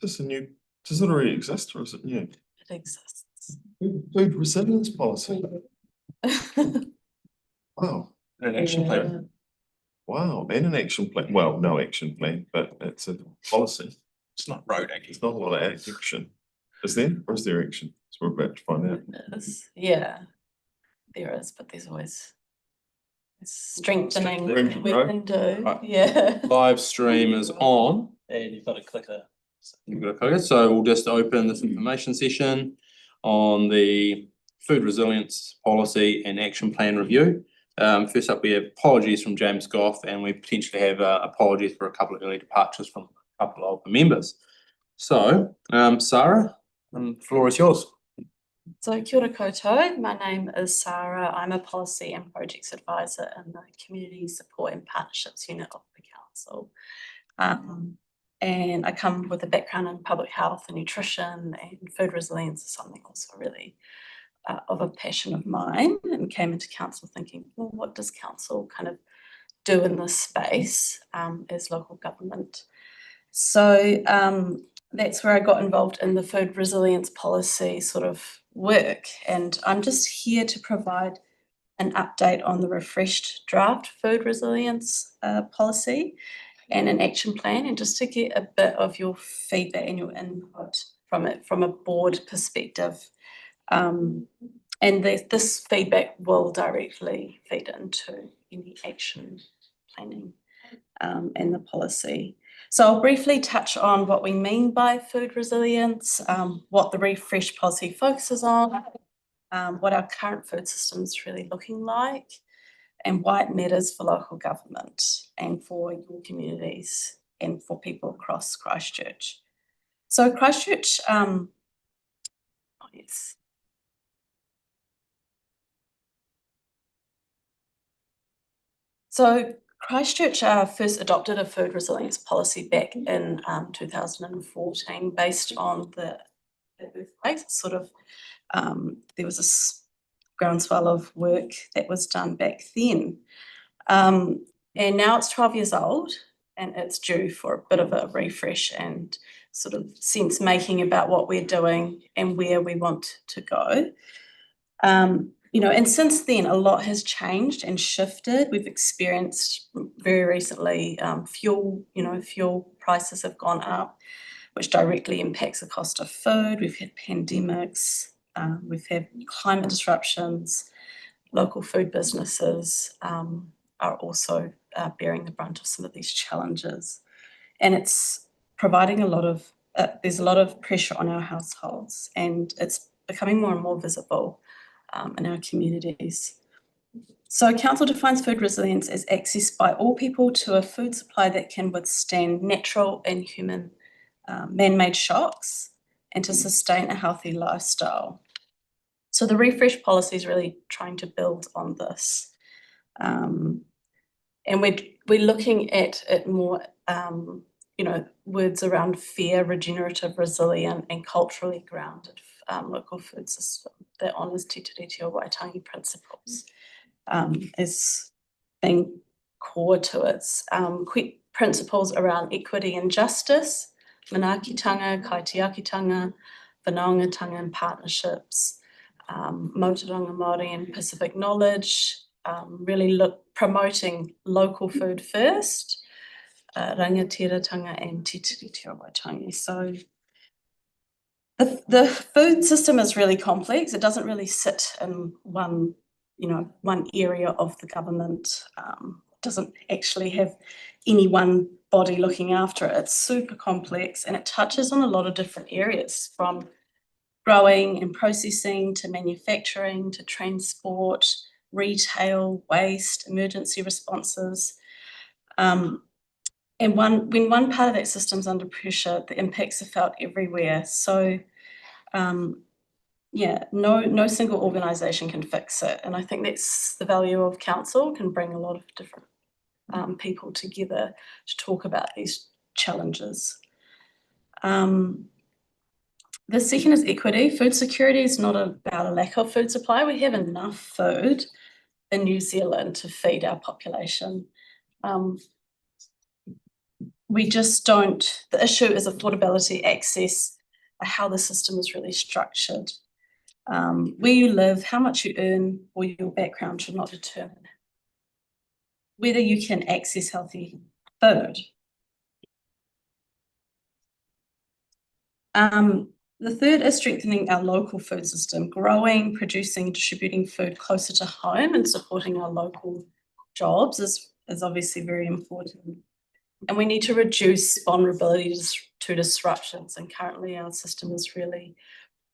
Is does it already exist or is it new? It exists. Food resilience policy. Wow. An action plan. Wow. And an action plan. Well, no action plan, but it's a policy. It's not road action. It's not a lot of action. Is there? Or is there action? So we're about to find out. Yeah, there is, but there's always strengthening Room that to we grow. can do. Right. Yeah. Live stream is on. And you've got to click it. You've got to click it. So we'll just open this information session on the food resilience policy and action plan review. First up, we have apologies from James Goff, and we potentially have apologies for a couple of early departures from a couple of members. So, Sarah, the floor is yours. So kia ora koutou, my name is Sarah. I'm a policy and projects advisor in the Community Support and Partnerships Unit of the Council. And I come with a background in public health and nutrition, and food resilience is something also really of a passion of mine, and came into council thinking, well, what does council kind of do in this space as local government? So that's where I got involved in the food resilience policy sort of work, and I'm just here to provide an update on the refreshed draft food resilience policy and an action plan, and just to get a bit of your feedback and your input from it from a board perspective. And this feedback will directly feed into any action planning and the policy. So I'll briefly touch on what we mean by food resilience, what the refresh policy focuses on, what our current food system is really looking like, and why it matters for local government and for your communities and for people across Christchurch. So Christchurch, yes. So Christchurch first adopted a food resilience policy back in 2014 based on the earthquake. Sort of, there was a groundswell of work that was done back then. And now it's 12 years old and it's due for a bit of a refresh and sort of sense making about what we're doing and where we want to go. You know, and since then a lot has changed and shifted. We've experienced very recently fuel prices have gone up, which directly impacts the cost of food. We've had pandemics, we've had climate disruptions. Local food businesses are also bearing the brunt of some of these challenges, and it's providing a lot of there's a lot of pressure on our households, and it's becoming more and more visible in our communities. So council defines food resilience as access by all people to a food supply that can withstand natural and human man-made shocks and to sustain a healthy lifestyle. So the refresh policy is really trying to build on this. And we're looking at it more, words around fair, regenerative, resilient and culturally grounded local food system that honours Te Tiriti o Waitangi principles as being core to its principles around equity and justice, manaakitanga, kaitiakitanga, whanaungatanga and partnerships, Motoranga Māori and Pacific knowledge, really promoting local food first, rangatiratanga and Te Tiriti o Waitangi. So the food system is really complex. It doesn't really sit in one area of the government. It doesn't actually have any one body looking after it. It's super complex and it touches on a lot of different areas, from growing and processing to manufacturing to transport, retail, waste, emergency responses. And when one part of that system's under pressure, the impacts are felt everywhere. So no single organisation can fix it. And I think that's the value of council, can bring a lot of different people together to talk about these challenges. The second is equity. Food security is not about a lack of food supply. We have enough food in New Zealand to feed our population. we just don't, the issue is affordability, access, how the system is really structured. Where you live, how much you earn, or your background should not determine whether you can access healthy food. The third is strengthening our local food system, growing, producing, distributing food closer to home and supporting our local jobs is obviously very important. And we need to reduce vulnerability to disruptions. And currently our system is really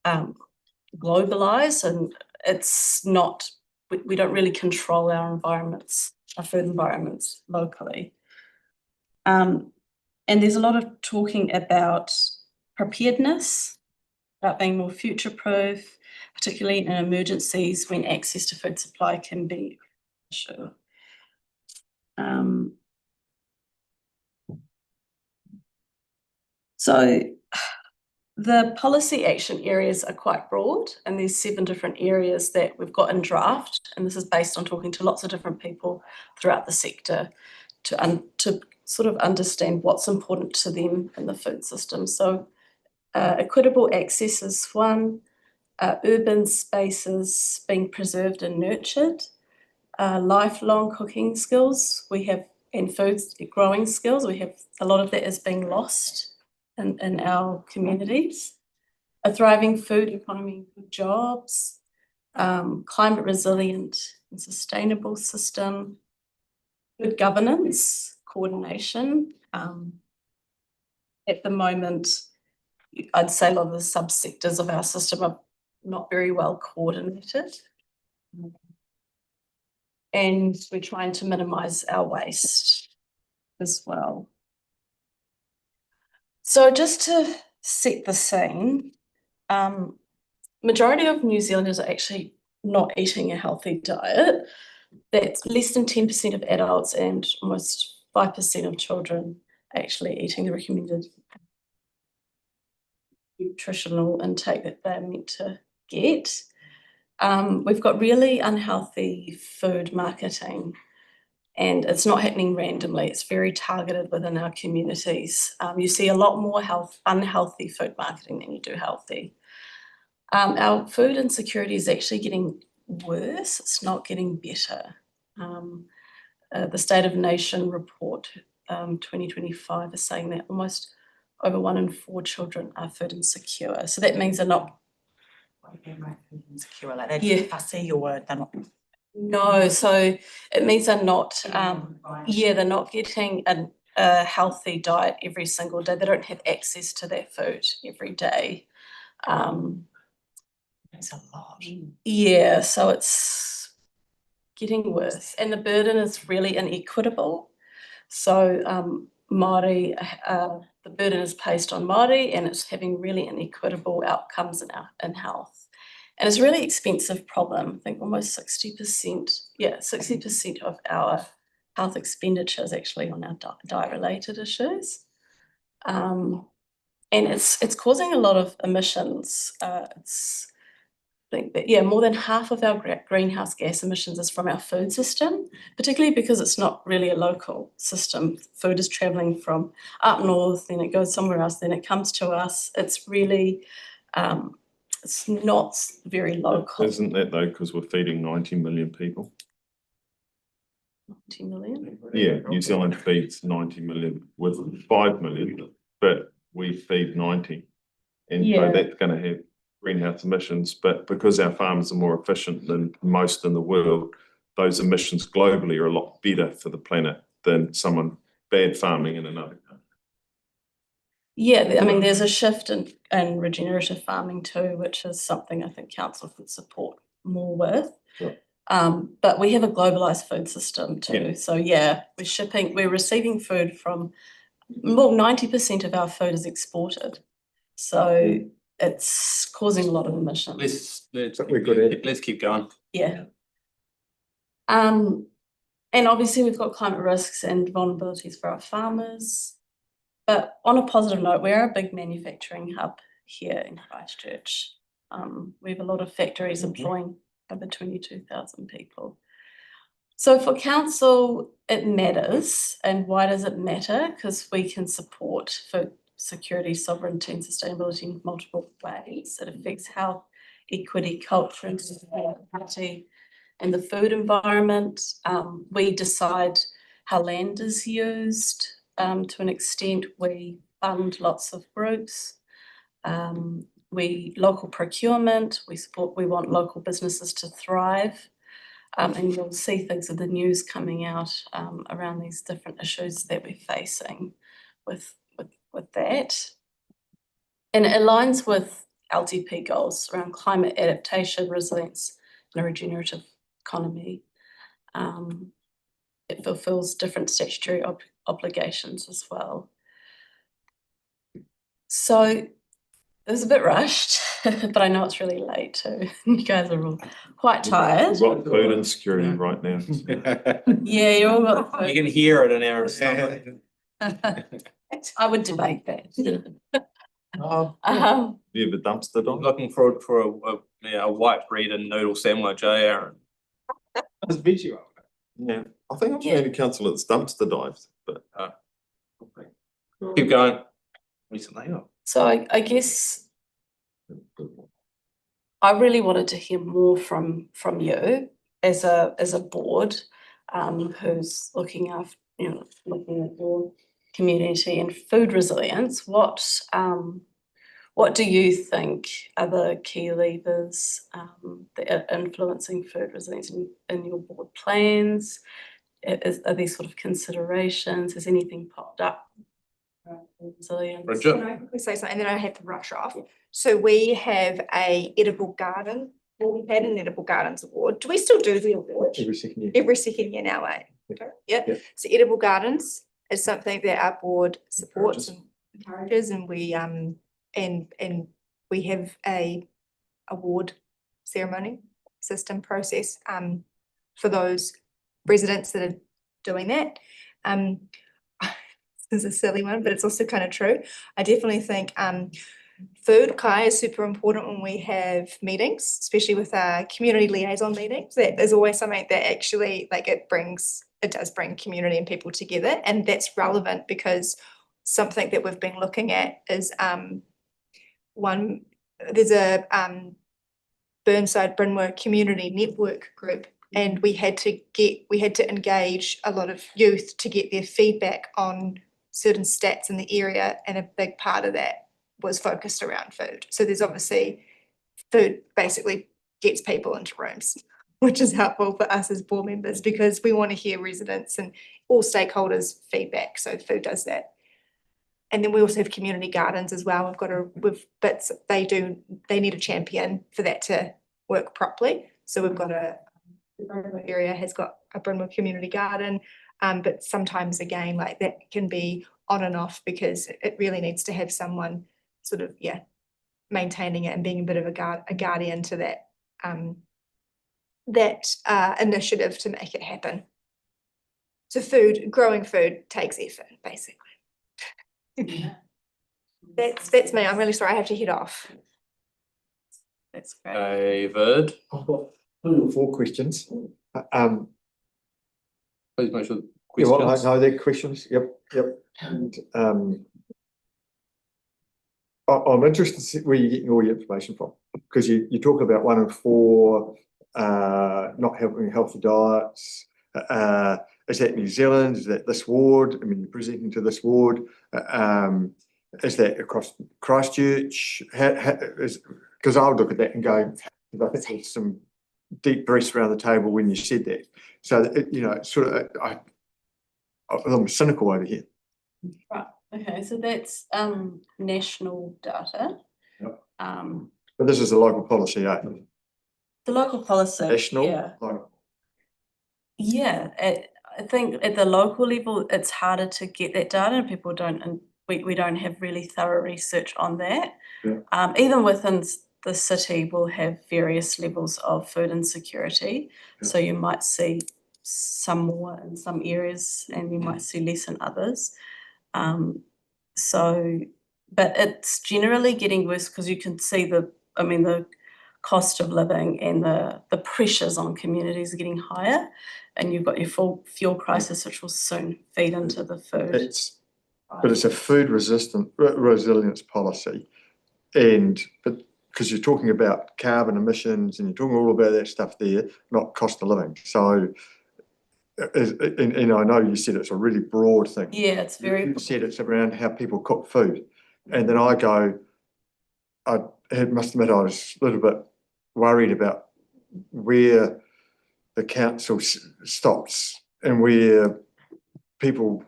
globalized, and it's not, we don't really control our environments, our food environments locally. And there's a lot of talking about preparedness, about being more future-proof, particularly in emergencies when access to food supply can be an issue. So the policy action areas are quite broad, and there's 7 different areas that we've got in draft, and this is based on talking to lots of different people throughout the sector to sort of understand what's important to them in the food system. So equitable access is one, urban spaces being preserved and nurtured, lifelong cooking skills we have, and food growing skills, we have a lot of that is being lost in our communities, a thriving food economy with jobs, climate resilient and sustainable system, good governance, coordination. At the moment, I'd say a lot of the subsectors of our system are not very well coordinated. And we're trying to minimise our waste as well. So just to set the scene, majority of New Zealanders are actually not eating a healthy diet. That's less than 10% of adults and almost 5% of children actually eating the recommended nutritional intake that they're meant to get. We've got really unhealthy food marketing, and it's not happening randomly. It's very targeted within our communities. You see a lot more unhealthy food marketing than you do healthy. Our food insecurity is actually getting worse. It's not getting better. The State of Nation report 2025 is saying that almost over 1 in 4 children are food insecure. So that means they're not insecure, like they're fussy or they're not. No, so it means they're not, they're not getting a healthy diet every single day. They don't have access to that food every day. It's a lot. Yeah, so it's getting worse, and the burden is really inequitable. So Māori, the burden is placed on Māori, and it's having really inequitable outcomes in health. And it's a really expensive problem. I think almost 60% of our health expenditure is actually on our diet-related issues. And it's causing a lot of emissions. More than half of our greenhouse gas emissions is from our food system, particularly because it's not really a local system. Food is travelling from up north, then it goes somewhere else, then it comes to us. It's really, it's not very local. Isn't that though, because we're feeding 90 million people? 90 million? Yeah, New Zealand feeds 90 million with 5 million, but we feed 90. And so that's going to have greenhouse emissions, but because our farmers are more efficient than most in the world, those emissions globally are a lot better for the planet than someone bad farming in another country. Yeah, I mean, there's a shift in regenerative farming too, which is something I think council could support more with. Sure. But we have a globalised food system too. So we're receiving food from, 90% of our food is exported. So it's causing a lot of emissions. Let's keep going. Yeah. And obviously we've got climate risks and vulnerabilities for our farmers. But on a positive note, we're a big manufacturing hub here in Christchurch. We have a lot of factories employing over 22,000 people. So for council, it matters. And why does it matter? Because we can support food security, sovereignty and sustainability in multiple ways. It affects health, equity, culture and sustainability and the food environment. We decide how land is used to an extent. We fund lots of groups. Local procurement, we want local businesses to thrive. And you'll see things in the news coming out around these different issues that we're facing with that. And it aligns with LTP goals around climate adaptation, resilience, and a regenerative economy. It fulfills different statutory obligations as well. So it was a bit rushed, but I know it's really late too. You guys are all quite tired. We've got food insecurity right now. Yeah, you all got food. You can hear it in our stomach. I would debate that. You have a dumpster dive? Looking forward for a white bread and noodle sandwich, Aaron? That's visual. Yeah, I think I've Yeah. been a council that's dumpster dived, but Keep going. Recently, So I guess I really wanted to hear more from you as a board who's looking at your community and food resilience. What do you think are the key levers that are influencing food resilience in your board plans? Are these sort of considerations? Has anything popped up? Resilience. Bridget? Can I quickly say something, and then I have to rush off? So we have a edible garden, well, we've had an edible gardens award. Do we still do the award? Every second year. Every second year now, eh? Yeah, Yeah. so edible gardens is something that our board supports and encourages, and we and we have a award ceremony system process for those residents that are doing that. This is a silly one, but it's also kind of true. I definitely think food, Kai, is super important when we have meetings, especially with our community liaison meetings. That is always something that actually it does bring community and people together, and that's relevant because something that we've been looking at is there's a Burnside Brynwer Community Network group, and we had to engage a lot of youth to get their feedback on certain stats in the area, and a big part of that was focused around food. So there's obviously food basically gets people into rooms, which is helpful for us as board members because we want to hear residents and all stakeholders' feedback. So food does that. And then we also have community gardens as well. But they need a champion for that to work properly. So we've got the Brynwer area has got a Brynwer community garden. But sometimes again, that can be on and off because it really needs to have someone sort of, maintaining it and being a bit of a guardian to that initiative to make it happen. So growing food takes effort, basically. That's me. I'm really sorry I have to head off. That's great. David, I've got 3 or 4 questions. please make sure Yeah, well, questions. no, they're questions. Yep. And I'm interested to see where you're getting all your information from, because you talk about 1 in 4 not having healthy diets. Is that New Zealand? Is that this ward? I mean, you're presenting to this ward. Is that across Christchurch? Because I would look at that and go, I think there's some deep breaths around the table when you said that. So, I'm cynical over here. Right. Okay. So that's national data. Yep. The But this is a local policy, eh? local policy. National. Yeah. Local. Yeah. I think at the local level, it's harder to get that data, and people don't, and we don't have really thorough research on that. Yeah. Even within the city, we'll have various levels of food insecurity. Yeah. So you might see some more in some areas, and you might see less in others. But it's generally getting worse because you can see the cost of living and the pressures on communities are getting higher, and you've got your full fuel crisis, which will soon feed into the food. But it's a food resilience policy, but because you're talking about carbon emissions and you're talking all about that stuff there, not cost of living. So, and I know you said it's a really broad thing. Yeah, it's very. You said it's around how people cook food, and then I must admit I was a little bit worried about where the council stops and where people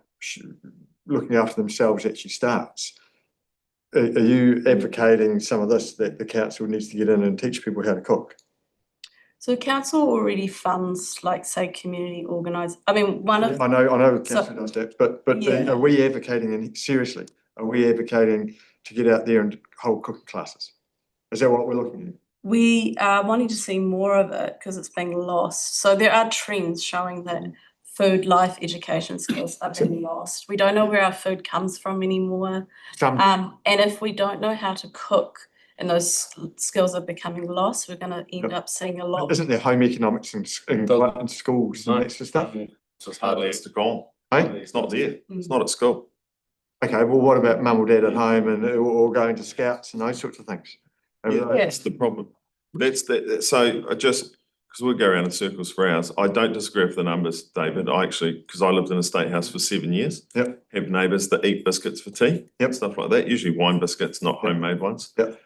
looking after themselves actually starts. Are you advocating some of this, that the council needs to get in and teach people how to cook? So council already funds, like, say, community organised. I mean, one of I know the council does that, but Yeah. are we advocating, and seriously, are we advocating to get out there and hold cooking classes? Is that what we're looking at? we are wanting to see more of it because it's being lost. So there are trends showing that food, life, education skills are being lost. We don't know where our food comes from anymore. And if we don't know how to cook and those skills are becoming lost, we're going to end up seeing a lot. Isn't there home economics in schools and that sort of stuff? It's just hardly. It's gone. Hey? It's not there. It's not at school. Okay, well, what about mum or dad at home and or going to scouts and those sorts of things? Yeah, that's the problem. So I just, because we'll go around in circles for hours, I don't disagree with the numbers, David. I actually, because I lived in a state house for 7 years. Yep. Have neighbours that eat biscuits for tea. Yep. Stuff like that. Usually wine biscuits, not homemade ones. Yep.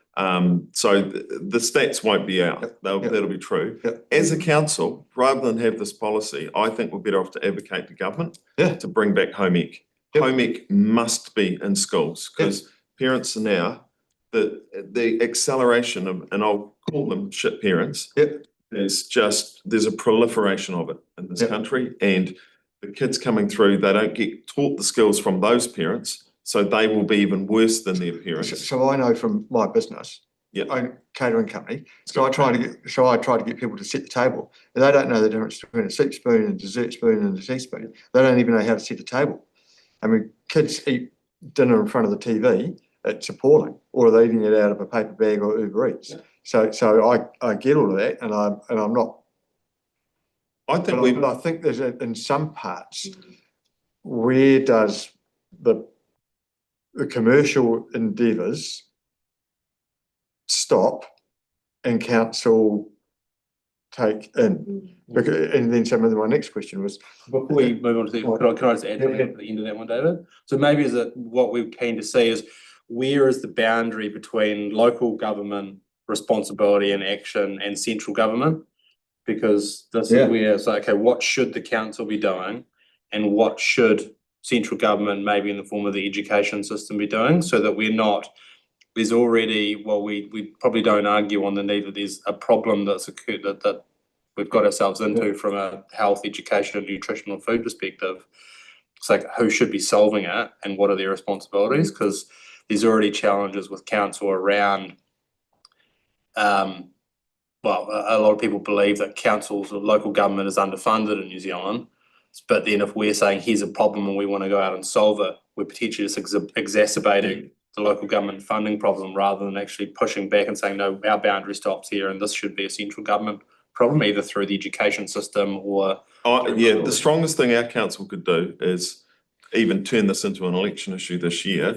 So the stats won't be out. Yep. That'll be true. Yep. As a council, rather than have this policy, I think we're better off to advocate to government to bring back home ec. Yep. Home ec must be in schools because parents are now the acceleration of, and I'll call them shit parents. Yep. There's a proliferation of it in this country, and the kids coming through, they don't get taught the skills from those parents, so they will be even worse than their parents. So I know from my business, own catering company. So I try to get people to set the table, and they don't know the difference between a soup spoon and a dessert spoon and a teaspoon. They don't even know how to set the table. I mean, kids eat dinner in front of the TV. It's appalling, or they're eating it out of a paper bag or Uber Eats. So I get all of that, and I'm not. I think there's in some parts, where does the commercial endeavours stop and council take in? Because, and then my next question was, Before we move on to the, could I just add something at the end of that one, David? So maybe what we're keen to see is, where is the boundary between local government responsibility and action and central government? Because this is where it's like, okay, what should the council be doing, and what should central government, maybe in the form of the education system, be doing, so that we're not, there's already, well, we probably don't argue on the need that there's a problem that's occurred that we've got ourselves into from a health, education, and nutritional food perspective. It's like, who should be solving it and what are their responsibilities? Because there's already challenges with council around, well, a lot of people believe that councils or local government is underfunded in New Zealand. But then if we're saying here's a problem and we want to go out and solve it, we're potentially just exacerbating the local government funding problem, rather than actually pushing back and saying, no, our boundary stops here and this should be a central government problem, either through the education system or. The strongest thing our council could do is even turn this into an election issue this year.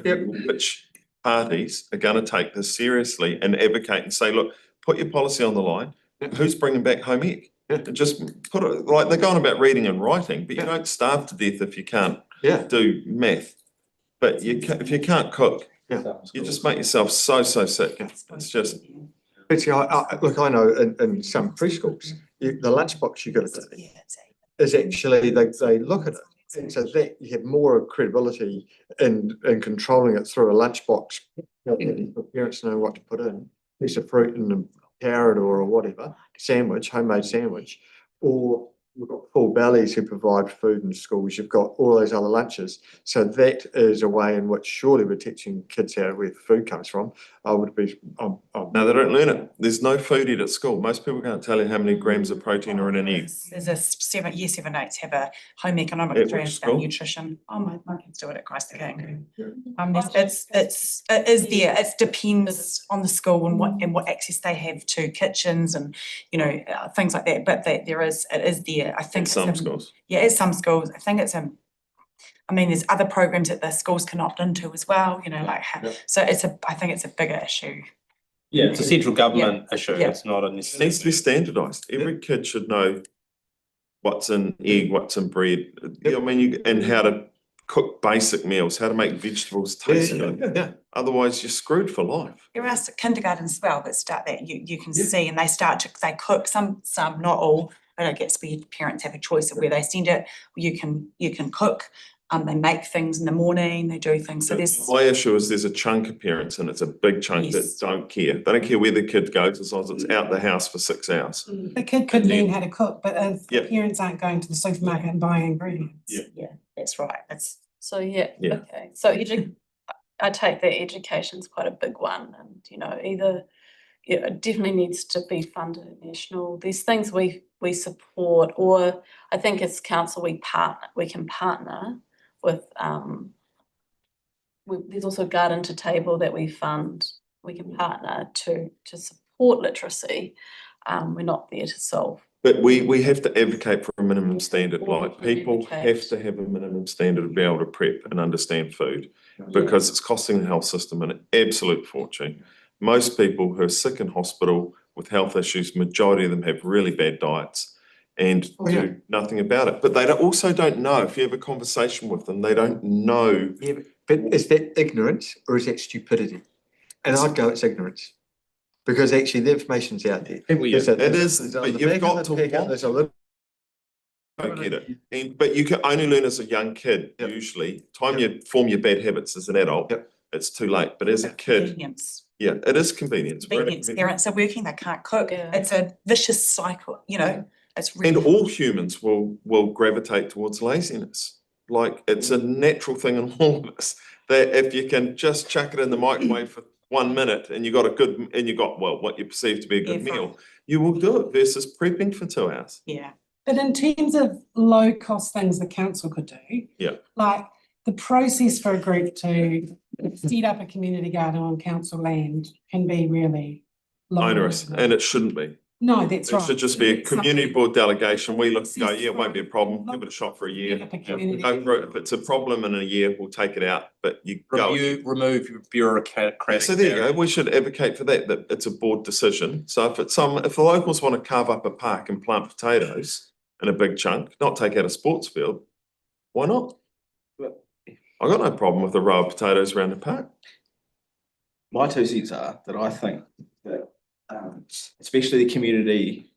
Which parties are going to take this seriously and advocate and say, look, put your policy on the line. Who's bringing back home ec? Just put it, like, they're going about reading and writing, but you don't starve to death if you can't do math. But if you can't cook, you just make yourself so sick. It's just. Look, I know in some preschools, the lunchbox you got to do is actually they look at it, and so that you have more credibility in controlling it through a lunchbox. For parents know what to put in, piece of fruit and a carrot or whatever, sandwich, homemade sandwich, or we've got full bellies who provide food in schools. You've got all those other lunches. So that is a way in which surely we're teaching kids how where the food comes from. I would be, No, they don't learn it. There's no food eat at school. Most people can't tell you how many grams of protein are in an egg. There's a year 7/8 have a home economics At class which about school? nutrition. Oh, my kids do it at Christ the King. It is there. It depends on the school and what access they have to kitchens and, you know, things like that. But it is there. I think In some it's schools. Yeah, at some schools. I think it's I mean, there's other programs that the schools can opt into as well, you know, like, so I think it's a bigger issue. Yeah, it's a central government issue, Yeah. it's not a It needs to be standardised. Every kid should know what's in egg, what's in bread. I mean, and how to cook basic meals, how to make vegetables taste good. yeah. Otherwise, you're screwed for life. There are kindergartens as well that start that you can see, and they cook, some, not all, but I guess where parents have a choice of where they send it. You can cook, they make things in the morning, they do things, so there's. My issue is there's a chunk of parents, and it's a big chunk that Yes. don't care. They don't care where the kid goes as long as it's out the house for 6 hours. The kid could learn how to cook, but if the Yeah. parents aren't going to the supermarket and buying ingredients. Yeah. That's right, that's. So, yeah, Yeah. okay, so I take that education's quite a big one, and, you know, either, yeah, it definitely needs to be funded at national. These things we support, or I think as council we can partner with, there's also Garden to Table that we fund. We can partner to support literacy. We're not there to solve. But we have to advocate for a minimum standard, Or we like can people advocate. have to have a minimum standard to be able to prep and understand food, because it's costing the health system an absolute fortune. Most people who are sick in hospital with health issues, majority of them have really bad diets and do nothing about it. But they also don't know, if you have a conversation with them, they don't know. Yeah, but is that ignorance or is that stupidity? And I'd go, it's ignorance. Because actually the information's out there. People, There's a- It is, there's on but the you've back of got the to packet, want there's a little. don't get it. But you can only learn as a young kid, Yep. usually. Time you form your bad habits as an adult, Yep. it's too late. But as a kid, Convenience. yeah, it is convenience. We're in a Convenience, parents are working, they can't cook, Yeah. it's a vicious cycle, you know, it's really. And all humans will gravitate towards laziness. Like, it's a natural thing in all of us, that if you can just chuck it in the microwave for 1 minute and you got what you perceive to be a good Air fryer. meal, you will do it versus prepping for 2 hours. Yeah, But in terms of low cost things the council could do. Yeah. Like the process for a group to set up a community garden on council land can be really long. Onerous, and it shouldn't be. No, that's It right. should just be a It's community something- board delegation. We look and go, yeah, it won't be a problem. Give it a shot for a year. Set up a community- Go for it. If it's a problem in a year, we'll take it out, but you go. remove your bureaucratic. So there you go. barriers. We should advocate for that it's a board decision. So if the locals want to carve up a park and plant potatoes in a big chunk, not take out a sports field, why not? I got no problem with a row of potatoes around the park. My 2 cents are that I think that, especially the community,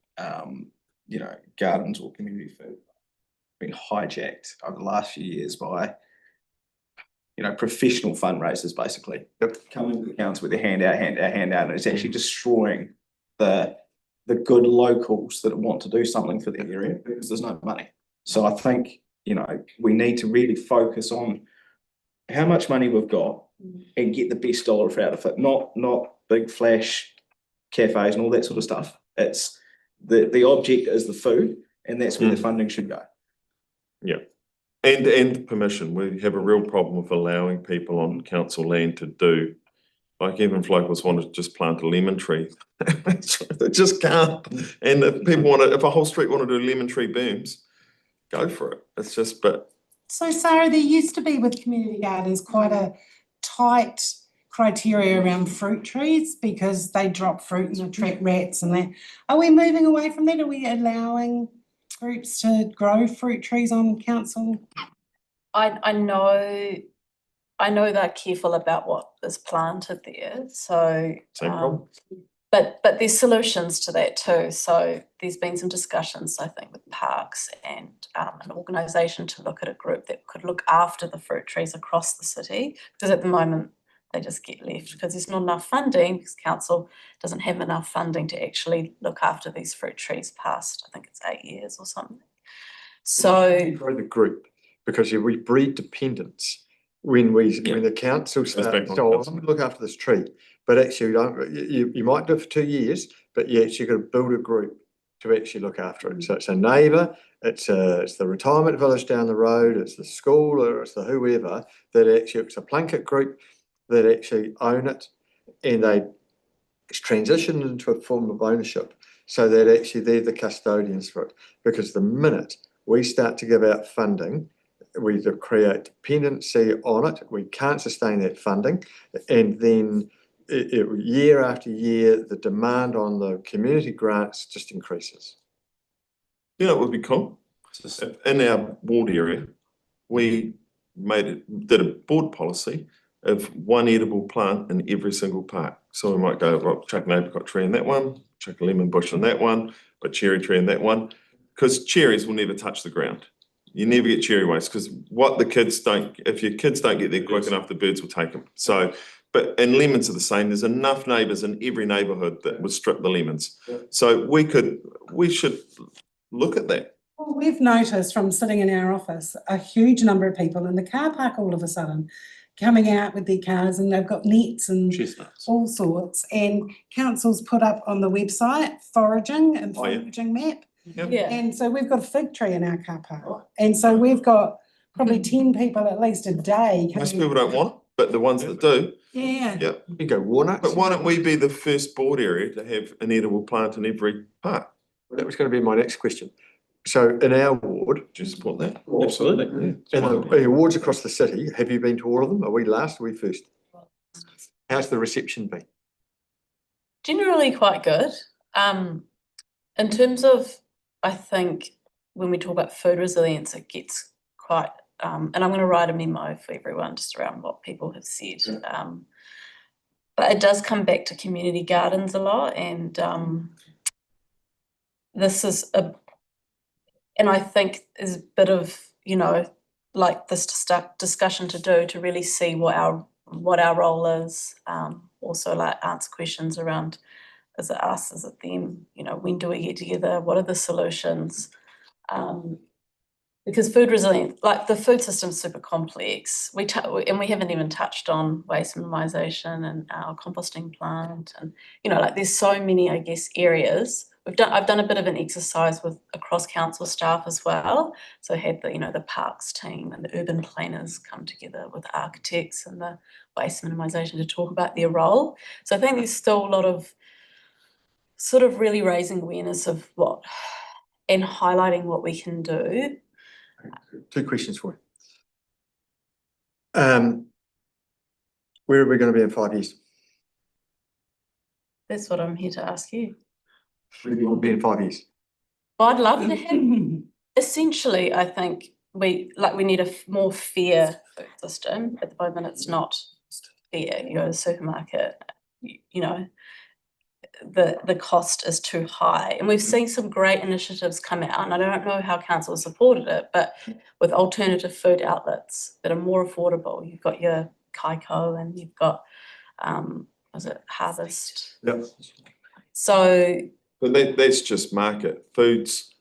gardens or community food, been hijacked over the last few years by, professional fundraisers, basically. Coming to the council with their hand out, and it's actually destroying the good locals that want to do something for their area because there's no money. So I think, we need to really focus on how much money we've got and get the best dollar out of it, not big flash cafes and all that sort of stuff. It's the object is the food, and that's where the funding should go. Yeah. And permission. We have a real problem with allowing people on council land to do, like, even if locals want to just plant a lemon tree, they just can't. And if a whole street want to do lemon tree booms, go for it. It's just, but So Sarah, there used to be with community gardens quite a tight criteria around fruit trees because they drop fruit and attract rats and that. Are we moving away from that? Are we allowing groups to grow fruit trees on council? I know they're careful about what is planted there, so. same problem. But there's solutions to that too. So there's been some discussions, I think, with parks and an organisation to look at a group that could look after the fruit trees across the city, because at the moment they just get left because there's not enough funding, because council doesn't have enough funding to actually look after these fruit trees past, I think it's 8 years or something. So, Grow the group, because we breed dependence when the council back starts, on so I'm council. gonna look after this tree, but actually you might do it for 2 years, but you actually got to build a group to actually look after it. So it's a neighbour, it's the retirement village down the road, it's the school, or it's the whoever, that actually, it's a blanket group that actually own it, and they transition into a form of ownership, so that actually they're the custodians for it. Because the minute we start to give out funding, we create dependency on it, we can't sustain that funding, and then year after year, the demand on the community grants just increases. You know, it would be cool. In our ward area, we did a board policy of one edible plant in every single park. So we might go, well, chuck an apricot tree in that one, chuck a lemon bush in that one, a cherry tree in that one, because cherries will never touch the ground. You never get cherry waste, because what the kids don't, if your kids don't get there quick enough, the birds will take them. So, and lemons are the same. There's enough neighbours in every neighbourhood that would strip the lemons. So we should look at that. Well, we've noticed from sitting in our office, a huge number of people in the car park all of a sudden coming out with their cars, and they've got nets and Chestnuts. all sorts. And council's put up on the website foraging and Oh, yeah. foraging map. Yep. yeah, And so we've got a fig tree in our car park. And so we've got probably 10 people at least a day. Most coming- people don't want it, but the ones that do, Yeah. yeah. You go walnuts. But why don't we be the first board area to have an edible plant in every park? That was going to be my next question. So in our ward, Do you support that? Absolutely. and the wards across the city, have you been to all of them? Are we last, are we first? How's the reception been? generally quite good. In terms of, I think when we talk about food resilience, it gets quite, and I'm going to write a memo for everyone just around what people have said. But it does come back to community gardens a lot, and this is and I think is a bit of, you know, like this discussion to do to really see what our role is. Also, like, answer questions around, is it us, is it them, you know, when do we get together, what are the solutions? Because food resilience, like the food system's super complex. And we haven't even touched on waste minimisation and our composting plant, and, you know, like there's so many, I guess, areas. I've done a bit of an exercise with across council staff as well. So I had the, you know, the parks team and the urban planners come together with architects and the waste minimisation to talk about their role. So I think there's still a lot of sort of really raising awareness of what and highlighting what we can do. 2 questions for you. Where are we going to be in 5 years? That's what I'm here to ask you. Where do you want to be in 5 years? Well, I'd love to have, essentially, I think we need a more fair food system. At the moment, it's not fair. You go to the supermarket, you know, the cost is too high. And we've seen some great initiatives come out, and I don't know how council supported it, but with alternative food outlets that are more affordable. You've got your Kaiko and you've got, was it Harvest? Yep. So, But that's just market. Food's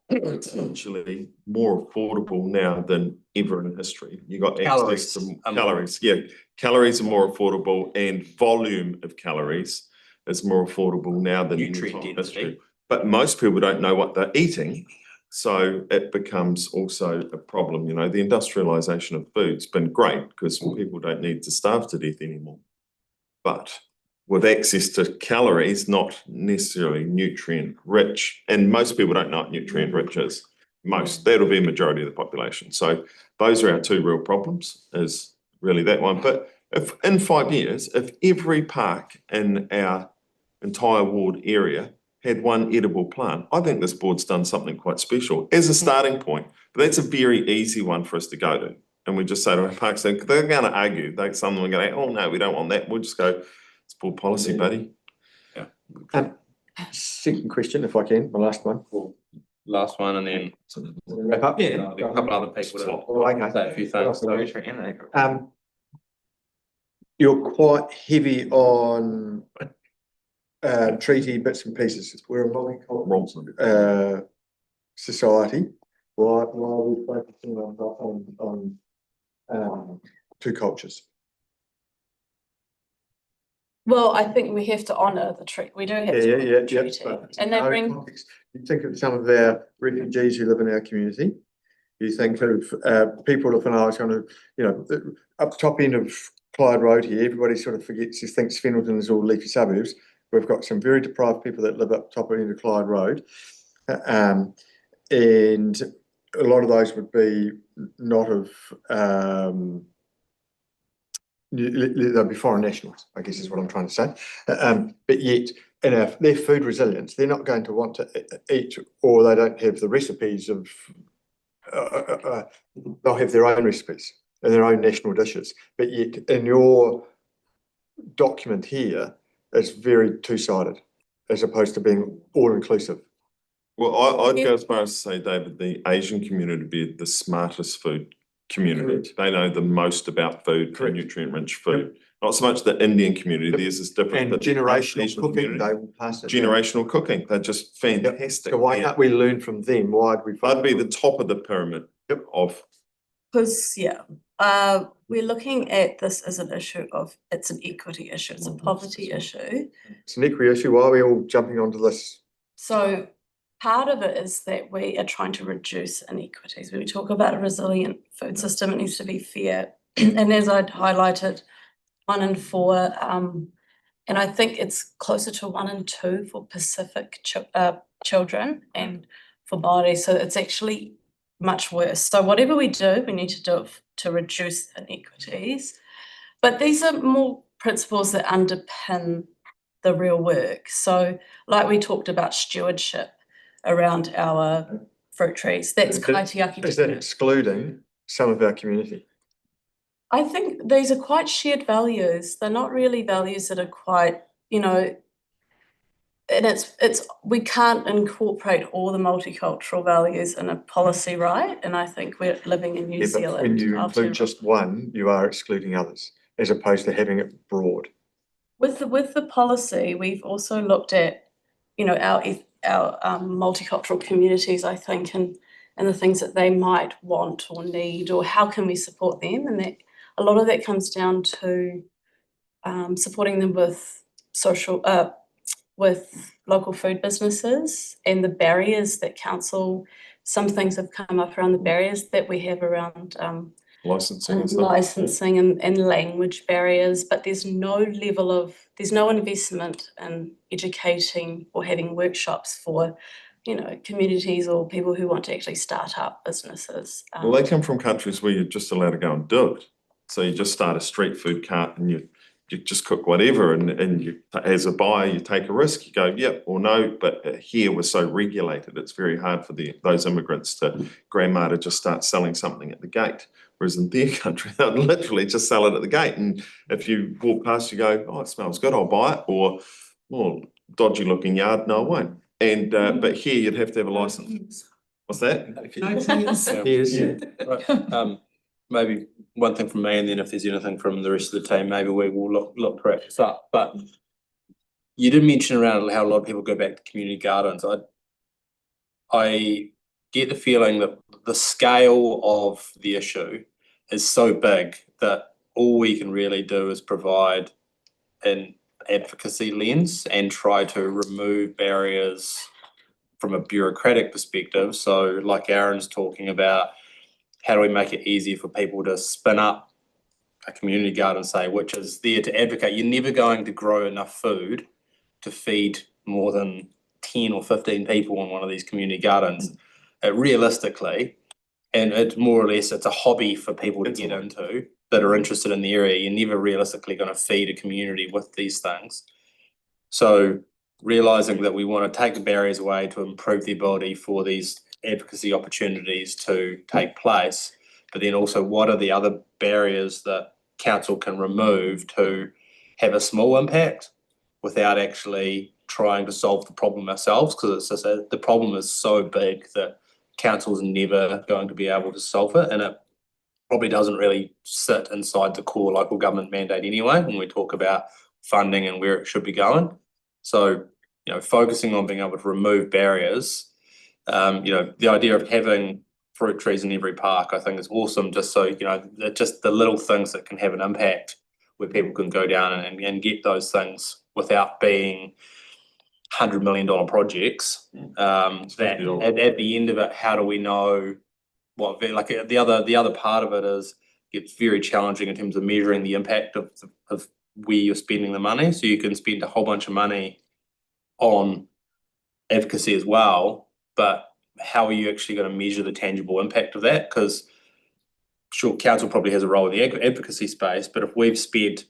essentially more affordable now than ever in history. You got access to calories. Yeah, calories are more affordable, and volume of calories is more affordable now than in Nutrient time density. history. But most people don't know what they're eating, so it becomes also a problem. You know, the industrialization of food's been great because people don't need to starve to death anymore. But with access to calories, not necessarily nutrient rich, and most people don't know what nutrient rich is. That'll be a majority of the population. So those are our 2 real problems, is really that one. But if in 5 years, if every park in our entire ward area had one edible plant, I think this board's done something quite special as a starting point. But that's a very easy one for us to go to. And we just say to our parks, they're going to argue. Some of them are going to, oh no, we don't want that. We'll just go, it's board policy, buddy. Yeah. Second question, if I can, my last one. Last one, and then Wrap up? yeah, a couple other people to Okay. say a few things. You're quite heavy on treaty bits and pieces. We're a multicultural society. why are we focusing on two cultures? Well, I think we have to honour the treaty. We do have to honour the treaty. but And they no bring, context. You think of some of our refugees who live in our community. You think of people of an Irish kind of, up top end of Clyde Road here, everybody sort of forgets, thinks Fendalton is all leafy suburbs. We've got some very deprived people that live up top end of Clyde Road. And a lot of those would be not of, they'll be foreign nationals, I guess is what I'm trying to say. But yet, in their food resilience, they're not going to want to eat, or they don't have the recipes of, they'll have their own recipes and their own national dishes. But yet, in your document here, it's very two-sided, as opposed to being all-inclusive. Well, I'd go as far as to say, David, the Asian community would be the smartest food community. They know the most about food and nutrient-rich food. Not so much the Indian community, theirs is different. And but generational Asian cooking, community, they will pass it. generational cooking, they're just fantastic. So why can't we learn from them? Why'd we? I'd be the top of the pyramid of. because, we're looking at this as an issue of, it's an equity issue, it's a poverty issue. It's an equity issue. Why are we all jumping onto this? So part of it is that we are trying to reduce inequities. When we talk about a resilient food system, it needs to be fair. And as I'd highlighted, 1 in 4, and I think it's closer to 1 in 2 for Pacific children and for Māori. So it's actually much worse. So whatever we do, we need to do it to reduce inequities. But these are more principles that underpin the real work. So like we talked about stewardship around our fruit trees, that's kaitiaki. Is that excluding some of our community? I think these are quite shared values. They're not really values that are quite, and it's we can't incorporate all the multicultural values in a policy, right? And I think we're living in New But Zealand. when you include just one, you are excluding others, as opposed to having it broad. With the policy, we've also looked at, our multicultural communities, I think, and the things that they might want or need, or how can we support them, and that a lot of that comes down to supporting them with with local food businesses and the barriers that council. Some things have come up around the barriers that we have around Licensing and stuff. licensing and language barriers, but there's no investment in educating or having workshops for, communities or people who want to actually start up businesses. Well, they come from countries where you're just allowed to go and do it. So you just start a street food cart and you just cook whatever, and you, as a buyer, you take a risk. You go, yep or no. But here we're so regulated, it's very hard for those immigrants to grandma to just start selling something at the gate. Whereas in their country, they'll literally just sell it at the gate. And if you walk past, you go, oh, it smells good, I'll buy it. Or, well, dodgy looking yard, no, I won't. And but here you'd have to have a license. What's that? Right. Maybe one thing from me, and then if there's anything from the rest of the team, maybe we will look to wrap this up. But you did mention around how a lot of people go back to community gardens. I get the feeling that the scale of the issue is so big that all we can really do is provide an advocacy lens and try to remove barriers from a bureaucratic perspective. So like Aaron's talking about, how do we make it easier for people to spin up a community garden, say, which is there to advocate? You're never going to grow enough food to feed more than 10 or 15 people in one of these community gardens, realistically. And it's more or less, it's a hobby for people to get into that are interested in the area. You're never realistically going to feed a community with these things. So realising that we want to take the barriers away to improve the ability for these advocacy opportunities to take place, but then also what are the other barriers that council can remove to have a small impact without actually trying to solve the problem ourselves, because it's just the problem is so big that council's never going to be able to solve it, and it probably doesn't really sit inside the core local government mandate anyway when we talk about funding and where it should be going. So, focusing on being able to remove barriers. The idea of having fruit trees in every park, I think is awesome, just so, you know, just the little things that can have an impact where people can go down and get those things without being $100 million projects. That at the end of it, how do we know what, like the other part of it is it's very challenging in terms of measuring the impact of where you're spending the money. So you can spend a whole bunch of money on advocacy as well, but how are you actually going to measure the tangible impact of that? Because sure, council probably has a role in the advocacy space, but if we've spent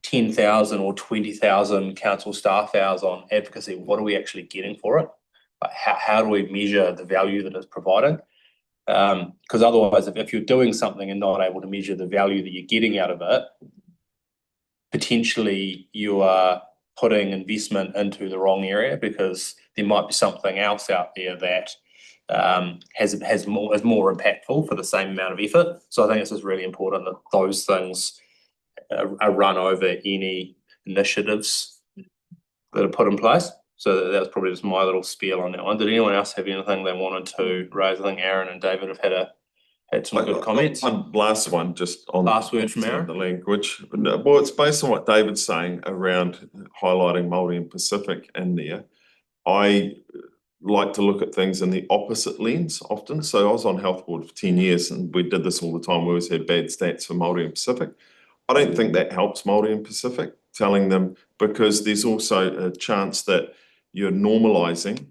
10,000 or 20,000 council staff hours on advocacy, what are we actually getting for it? Like how do we measure the value that it's providing? Because otherwise, if you're doing something and not able to measure the value that you're getting out of it, potentially you are putting investment into the wrong area, because there might be something else out there that is more impactful for the same amount of effort. So I think it's just really important that those things are run over any initiatives that are put in place. So that was probably just my little spiel on that one. Did anyone else have anything they wanted to raise? I think Aaron and David have had some good comments. One last one, just on Last word from Aaron. the language. Well, it's based on what David's saying around highlighting Māori and Pacific in there. I like to look at things in the opposite lens often. So I was on health board for 10 years and we did this all the time. We always had bad stats for Māori and Pacific. I don't think that helps Māori and Pacific, telling them, because there's also a chance that you're normalising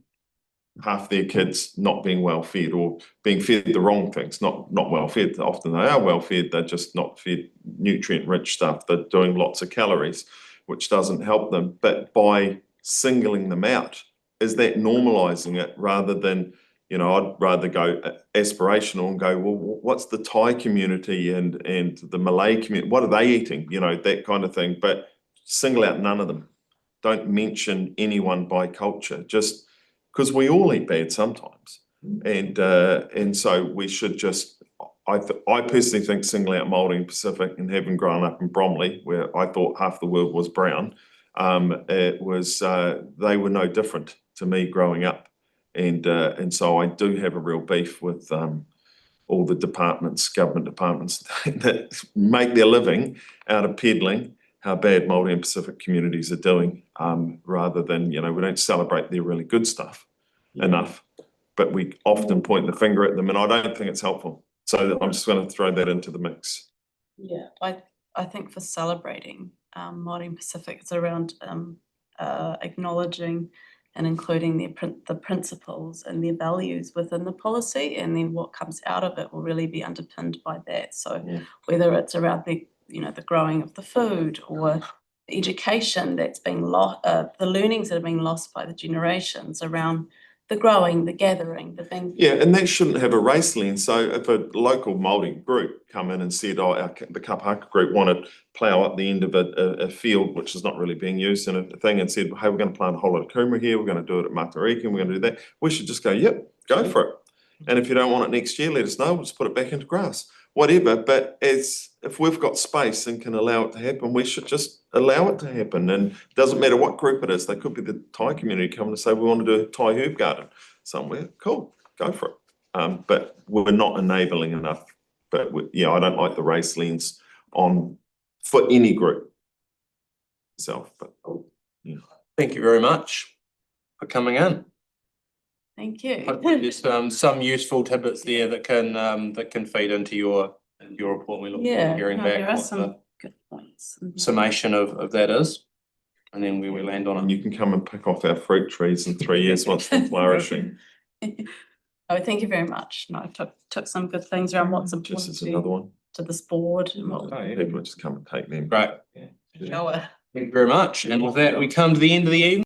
half their kids not being well fed or being fed the wrong things, not well fed. Often they are well fed, they're just not fed nutrient rich stuff. They're doing lots of calories, which doesn't help them. But by singling them out, is that normalising it rather than, you know, I'd rather go aspirational and go, well, what's the Thai community and the Malay community, what are they eating? You know, that kind of thing. But single out none of them. Don't mention anyone by culture, just because we all eat bad sometimes. And so we should just, I personally think single out Māori and Pacific, and having grown up in Bromley, where I thought half the world was brown, it was, they were no different to me growing up. And so I do have a real beef with all the departments, government departments that make their living out of peddling how bad Māori and Pacific communities are doing, rather than, you know, we don't celebrate their really good stuff enough, but we often point the finger at them, and I don't think it's helpful. So I'm just going to throw that into the mix. Yeah, I think for celebrating Māori and Pacific, it's around acknowledging and including the principles and their values within the policy, and then what comes out of it will really be underpinned by that. So whether it's around the growing of the food, or the education that's being lost, the learnings that are being lost by the generations around the growing, the gathering, the thing. Yeah, and that shouldn't have a race lens. So if a local Māori group come in and said, oh, the Kapahaka group want to plough up the end of a field which is not really being used in a thing, and said, hey, we're going to plant a whole lot of kumara here, we're going to do it at Matariki, and we're going to do that, we should just go, yep, go for it. And if you don't want it next year, let us know, we'll just put it back into grass. Whatever, but if we've got space and can allow it to happen, we should just allow it to happen. And it doesn't matter what group it is. They could be the Thai community coming to say, we want to do a Thai herb garden somewhere. Cool, go for it. But we're not enabling enough. But I don't like the race lens for any group itself. But Thank you very much for coming in. Thank you. Hopefully there's some useful tidbits there that can feed into your report. We look forward to hearing back there are what some the good points. summation of that is, and then where we land on and it. you can come and pick off our fruit trees in 3 years once they're flourishing. Oh, thank you very much. No, I took some good things around what's Just important as another one. to this board and what People just come and take them. Great. show it. Thank you very much. And with that, we come to the end of the evening.